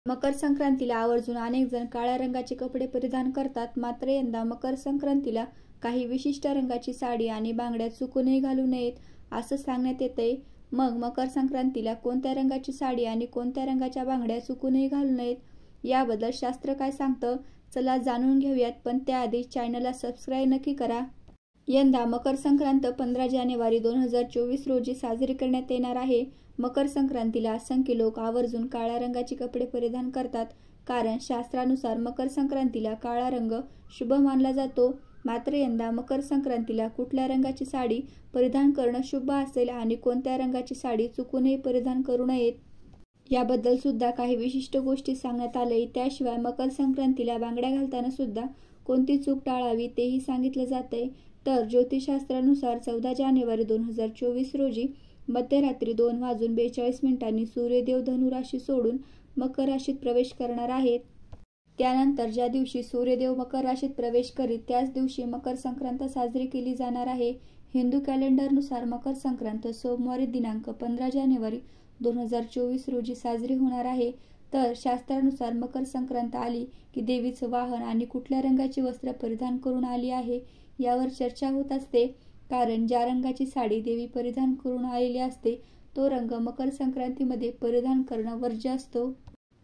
मकर संक्रांतीला आवर्जून अनेक जण काळ्या रंगाचे कपडे परिधान करतात. मात्र यंदा मकर संक्रांतीला काही विशिष्ट रंगाची साडी आणि बांगड्या चुकूनही घालू नयेत असं सांगण्यात येतंय. मग मकर संक्रांतीला कोणत्या रंगाची साडी आणि कोणत्या रंगाच्या बांगड्या चुकूनही घालू नयेत, याबद्दल शास्त्र काय सांगतं, चला जाणून घेऊयात. पण त्याआधी चॅनलला सबस्क्राईब नक्की करा. यंदा मकर संक्रांत 15 जानेवारी 2024 रोजी साजरी करण्यात येणार आहे. मकर संक्रांतीला असंख्य लोक आवर्जून काळ्या रंगाचे कपडे परिधान करतात, कारण शास्त्रानुसार मकर संक्रांतीला काळा रंग शुभ मानला जातो. मात्र यंदा मकर संक्रांतीला कुठल्या रंगाची साडी परिधान करणं शुभ असेल आणि कोणत्या रंगाची साडी चुकूनही परिधान करू नयेत, याबद्दल सुद्धा काही विशिष्ट गोष्टी सांगण्यात आले. त्याशिवाय मकर संक्रांतीला बांगड्या घालताना सुद्धा कोणती चूक टाळावी तेही सांगितलं जातंय. तर ज्योतिषशास्त्रानुसार 14 जानेवारी 2024 रोजी मध्यरात्री 2:42 सूर्यदेव धनु राशी सोडून मकर राशीत प्रवेश करणार आहेत. त्यानंतर ज्या दिवशी सूर्यदेव मकर राशीत प्रवेश करीत त्याच दिवशी मकर संक्रांत साजरी केली जाणार आहे. हिंदू कॅलेंडरनुसार मकर संक्रांत सोमवारी दिनांक 15 जानेवारी 2024 रोजी साजरी होणार आहे. तर शास्त्रानुसार मकर संक्रांत आली की देवीचं वाहन आणि कुठल्या रंगाची वस्त्र परिधान करून आली आहे यावर चर्चा होत असते. कारण ज्या रंगाची साडी देवी परिधान करून आलेली असते तो रंग मकर संक्रांतीमध्ये परिधान करणं वर्ज्य असतो.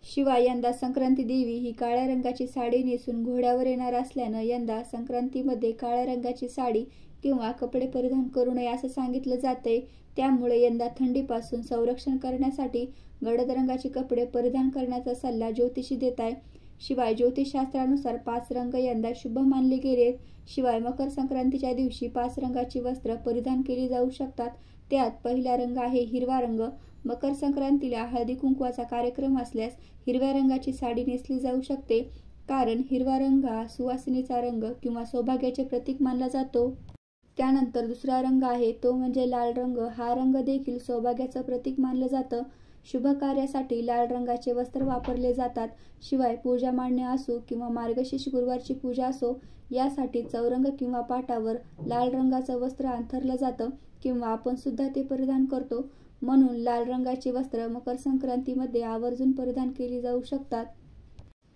शिवाय यंदा संक्रांती देवी ही काळ्या रंगाची साडी नेसून घोड्यावर येणार असल्यानं यंदा संक्रांतीमध्ये काळ्या रंगाची साडी किंवा कपडे परिधान करू नये असं सांगितलं जातंय. त्यामुळे यंदा थंडीपासून संरक्षण करण्यासाठी गडद रंगाचे कपडे परिधान करण्याचा सल्ला ज्योतिषी देत आहे. शिवाय ज्योतिषशास्त्रानुसार 5 रंग यंदा शुभ मानले गेलेत. शिवाय मकर संक्रांतीच्या दिवशी 5 रंगाची वस्त्र परिधान केली जाऊ शकतात. त्यात पहिला रंग आहे हिरवा रंग. मकर संक्रांतीला हळदी कुंकवाचा कार्यक्रम असल्यास हिरव्या रंगाची साडी नेसली जाऊ शकते, कारण हिरवा रंग हा सुवासिनीचा रंग किंवा सौभाग्याचे प्रतीक मानला जातो. त्यानंतर दुसरा रंग आहे तो म्हणजे लाल रंग. हा रंग देखील सौभाग्याचं प्रतीक मानलं जातं. शुभ कार्यासाठी लाल रंगाचे वस्त्र वापरले जातात. शिवाय पूजा मांडणे असो किंवा मार्गशीर्ष गुरुवारची पूजा असो यासाठी चौरंग किंवा पाटावर लाल रंगाचं वस्त्र अंथरलं जातं किंवा आपण सुद्धा ते परिधान करतो. म्हणून लाल रंगाची वस्त्र मकर संक्रांतीमध्ये आवर्जून परिधान केली जाऊ शकतात.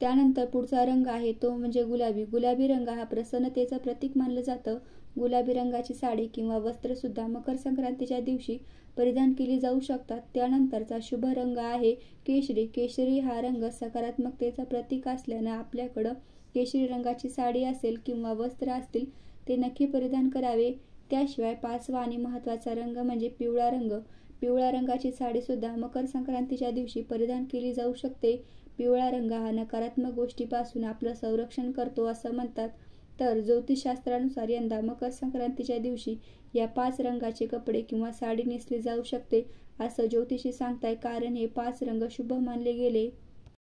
त्यानंतर पुढचा रंग आहे तो म्हणजे गुलाबी. गुलाबी रंग हा प्रसन्नतेचं प्रतीक मानलं जातं. गुलाबी रंगाची साडी किंवा वस्त्र सुद्धा मकर संक्रांतीच्या दिवशी परिधान केली जाऊ शकतात. त्यानंतरचा शुभ रंग आहे केशरी. केशरी हा रंग सकारात्मकतेचं प्रतीक असल्यानं आपल्याकडं केशरी रंगाची साडी असेल किंवा वस्त्र असतील ते नक्की परिधान करावे. त्याशिवाय 5वा आणि महत्त्वाचा रंग म्हणजे पिवळा रंग. पिवळ्या रंगाची साडी सुद्धा मकर संक्रांतीच्या दिवशी परिधान केली जाऊ शकते. पिवळा रंग हा नकारात्मक गोष्टीपासून आपलं संरक्षण करतो असं म्हणतात. तर ज्योतिषशास्त्रानुसार यंदा मकर संक्रांतीच्या दिवशी या 5 रंगाचे कपडे किंवा साडी नेसली जाऊ शकते असं ज्योतिषी सांगताय, कारण हे 5 रंग शुभ मानले गेले.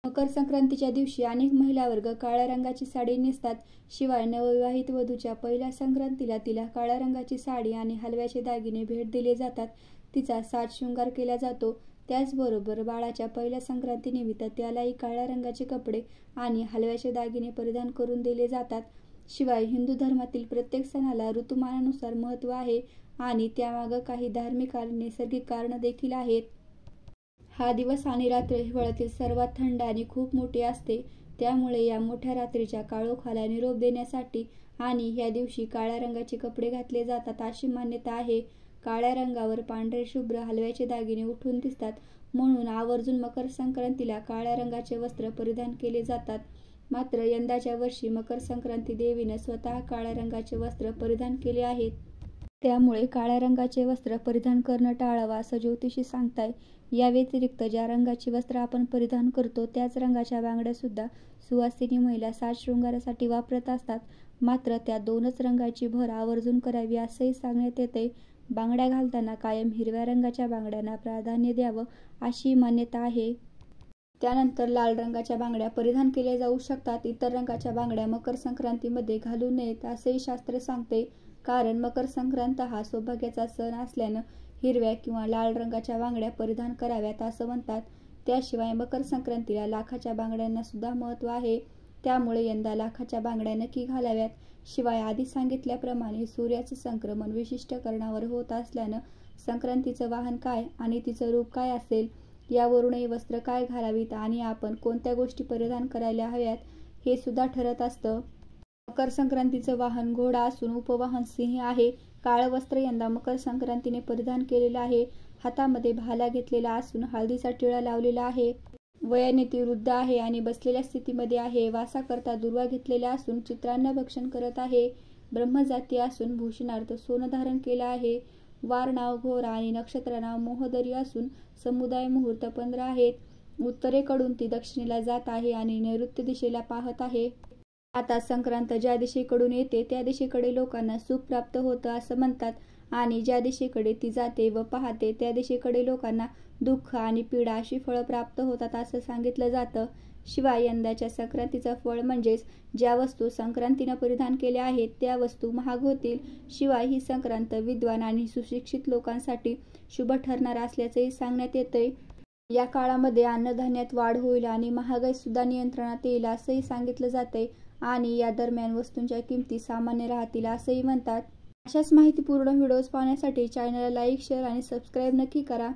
मकर संक्रांतीच्या दिवशी अनेक महिला वर्ग काळ्या रंगाची साडी नेसतात. शिवाय नवविवाहित वधूच्या पहिल्या संक्रांतीला तिला काळ्या रंगाची साडी आणि हलव्याचे दागिने भेट दिले जातात. तिचा साज शृंगार केला जातो. त्याचबरोबर बाळाच्या पहिल्या संक्रांतीनिमित्त त्यालाही काळ्या रंगाचे कपडे आणि हलव्याचे दागिने परिधान करून दिले जातात. शिवाय हिंदू धर्मातील प्रत्येक सणाला ऋतुमानानुसार महत्त्व आहे आणि त्यामागं काही धार्मिक आणि नैसर्गिक कारणं देखील आहेत. हा दिवस आणि रात्र हिवाळ्यातील सर्वात थंड आणि खूप मोठी असते. त्यामुळे या मोठ्या रात्रीच्या काळोखाला निरोप देण्यासाठी आणि ह्या दिवशी काळ्या रंगाचे कपडे घातले जातात अशी मान्यता आहे. काळ्या रंगावर पांढरे शुभ्र हलव्याचे दागिने उठून दिसतात, म्हणून आवर्जून मकर संक्रांतीला काळ्या रंगाचे वस्त्र परिधान केले जातात. मात्र यंदाच्या वर्षी मकर संक्रांती देवीनं स्वतः काळ्या रंगाचे वस्त्र परिधान केले आहेत. त्यामुळे काळ्या रंगाचे वस्त्र परिधान करणं टाळावं असं ज्योतिषी सांगताय. या व्यतिरिक्त ज्या रंगाची वस्त्र आपण परिधान करतो त्याच रंगाच्या बांगड्या सुद्धा सुवासिनी महिला साज शृंगारासाठी वापरत असतात. मात्र त्या 2च रंगाची भर आवर्जून करावी असंही सांगण्यात येतंय. बांगड्या घालताना कायम हिरव्या रंगाच्या बांगड्यांना प्राधान्य द्यावं अशी मान्यता आहे. त्यानंतर लाल रंगाच्या बांगड्या परिधान केल्या जाऊ शकतात. इतर रंगाच्या बांगड्या मकर संक्रांतीमध्ये घालू नयेत असंही शास्त्र सांगते, कारण मकर संक्रांत हा सौभाग्याचा सण असल्यानं हिरव्या किंवा लाल रंगाच्या बांगड्या परिधान कराव्यात असं म्हणतात. त्याशिवाय मकर संक्रांतीला लाखाच्या बांगड्यांना सुद्धा महत्त्व आहे. त्यामुळे यंदा लाखाच्या बांगड्या नक्की घालाव्यात. शिवाय आधी सांगितल्याप्रमाणे सूर्याचं संक्रमण विशिष्ट कर्णावर होत असल्यानं संक्रांतीचं वाहन काय आणि तिचं रूप काय असेल यावरूनही वस्त्र काय घालावीत आणि आपण कोणत्या गोष्टी परिधान करायला हव्यात हे सुद्धा ठरत असतं. मकर संक्रांतीचं वाहन घोडा असून उपवाहन सिंह आहे. काळं वस्त्र यंदा मकर संक्रांतीने परिधान केलेलं आहे. हातामध्ये भाला घेतलेला असून हळदीचा टिळा लावलेला आहे. वयाने ती वृद्ध आहे आणि बसलेल्या स्थितीमध्ये आहे. वासाकरता दुर्वा घेतलेला असून चित्रान्न भक्षण करत आहे. ब्रह्मजाती असून भूषणार्थ सोनं धारण केलं आहे. वार नाव घोरा आणि नक्षत्र नाव मोहदरी असून समुदाय मुहूर्त 15 आहेत. उत्तरेकडून ती दक्षिणेला जात आहे आणि नैऋत्य दिशेला पाहत आहे. आता संक्रांत ज्या दिशेकडून येते त्या दिशेकडे लोकांना सुख प्राप्त होतं असं म्हणतात आणि ज्या दिशेकडे ती जाते व पाहते त्या दिशेकडे लोकांना दुःख आणि पीडा अशी फळं प्राप्त होतात असं सांगितलं जातं. शिवाय यंदाच्या संक्रांतीचं फळ म्हणजेच ज्या वस्तू संक्रांतीनं परिधान केल्या आहेत त्या वस्तू महाग होतील. शिवाय ही संक्रांत विद्वान आणि सुशिक्षित लोकांसाठी शुभ ठरणार असल्याचंही सांगण्यात येतंय. या काळामध्ये अन्नधान्यात वाढ होईल आणि महागाई सुद्धा नियंत्रणात येईल असंही सांगितलं जातंय आणि या दरम्यान वस्तूंच्या किमती सामान्य राहतील असंही म्हणतात. अशाच माहितीपूर्ण व्हिडिओज पाहण्यासाठी चॅनलला लाईक, शेअर आणि सबस्क्राईब नक्की करा.